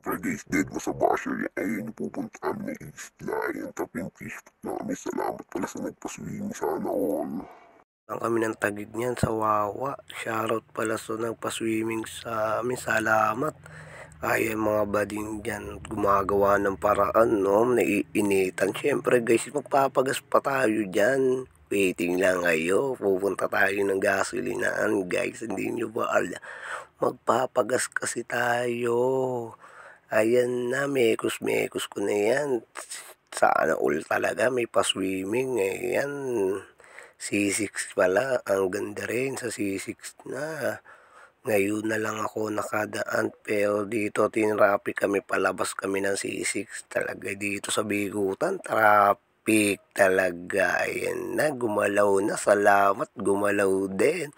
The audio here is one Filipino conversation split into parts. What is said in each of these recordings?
syempre guys, dead mo sa basher yan. Ayun, pupunta kami na isla. Ayun, taping Facebook namin. Salamat pala sa nagpaswing. Sana all. Ang kami ng tagig niyan sa Wawa. Shoutout pala sa nagpa-swimming sa amin. Salamat. Ay, mga bading dyan gumagawa ng paraan, no? Naiinitan. Siyempre guys, magpapagas pa tayo dyan. Waiting lang kayo. Pupunta tayo ng gasolinaan, guys. Hindi nyo ba alam? Magpapagas kasi tayo. Ayan na, mekos ko na yan. Sana all talaga may pa-swimming. Ayan. C6 pala, ang ganda rin sa C6 na. Ngayon na lang ako nakadaan, pero dito tinraffic kami, palabas kami ng C6 talaga dito sa Bigutan. Traffic talaga. Ayan na, gumalaw na. Salamat, gumalaw din.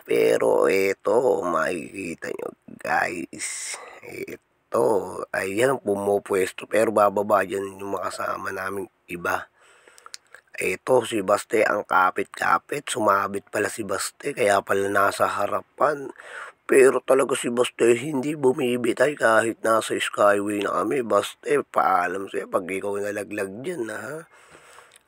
Pero ito, makikita nyo guys. Ito, ayan, pumupwesto. Pero bababa dyan yung makasama naming iba. Ito, si Baste ang kapit-kapit. Sumabit pala si Baste, kaya pala nasa harapan. Pero talaga si Baste hindi bumibitay kahit nasa skyway na kami. Baste, paalam sa'yo pag ikaw nalaglag dyan, ha?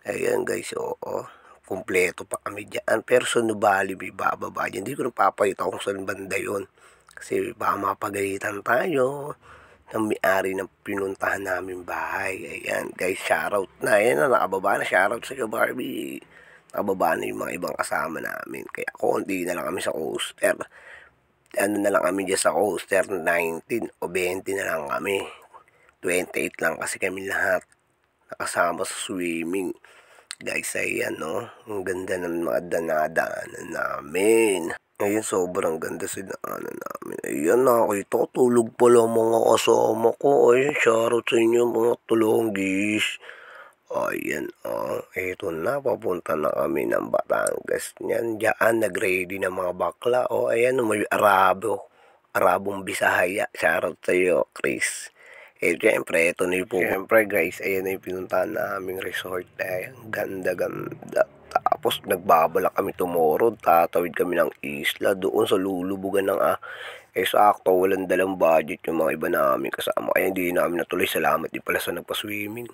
Ayan guys, oo. Kumpleto pa kami dyan. Pero sa Nubali may bababa dyan. Hindi ko napapayita kung saan banda yun. Kasi baka mapagalitan tayo ng may-ari ng pinuntahan namin bahay. Ayan guys, shoutout na. Ayan na, nakababa na. Shoutout sa iyo, Barbie. Nakababa na yung mga ibang kasama namin. Kaya konti na lang kami sa coaster. Ano na lang kami dyan sa coaster, 19 o 20 na lang kami. 28 lang kasi kami lahat nakasama sa swimming. Guys, ayan, no? Ang ganda ng mga danadaanan namin. Ayun, sobrang ganda sa daanan namin. Ayan, nakita ko, tulog pala mga kasama ko. Ayun, shoutout sa inyo mga tulonggis. Ayan, eto na, papunta na kami ng Batangas. Yan, dyan, nag-ready na mga bakla. Ayan, may Arabong Bisaya. Shoutout sa iyo, Chris. Siyempre, ito na yung Siyempre guys, ayan na yung pinuntahan naming resort. Ang ganda-ganda. Tapos nagbabalak kami tomorrow, tatawid kami ng isla doon sa lulubugan ng sakto, walang dalang budget yung mga iba namin kasama. Kaya hindi namin natuloy. Salamat din pala sa nagpa-swimming.